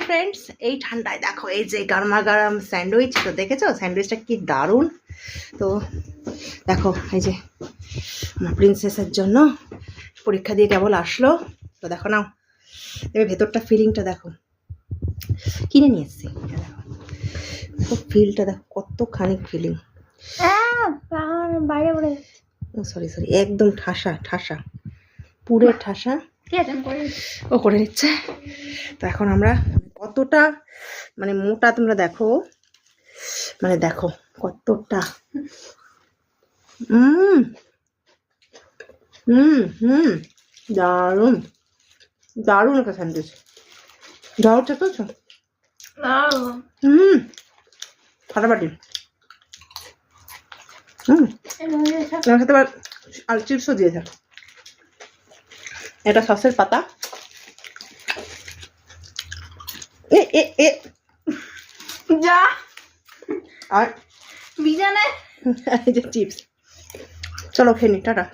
Friends, এই ঠান্ডায় দেখো এই যে গরমা গরম স্যান্ডউইচ, তো দেখেছো স্যান্ডউইচটা কি দারুণ। তো দেখো এই যে আমার প্রিন্সেসের জন্য পরীক্ষা দিয়ে কেবল আসলো, তো দেখো নাও এবার ভেতরটা ফিলিংটা দেখো, কিনে নিয়ে এসছি। দেখো ফিলটা দেখো কতখানি ফিলিং, বাইরে পড়ে সরি সরি একদম ঠাসা ঠাসা, পুরো ঠাসা। ও করে নিচ্ছে। তো এখন আমরা কতটা মানে মোটা তোমরা দেখো, মানে দেখো কতটা দারুণ দারুণ একটা স্যান্ডউইচ। দারুণ চেয়েছ ফাটাফাটি। এর সাথে আবার আলু চিপসও দিয়েছে। এটা সসের পাতা, এ এ এ যা আর বিজানে এই যে চিপস। চলো খেয়ে নি, টাটা।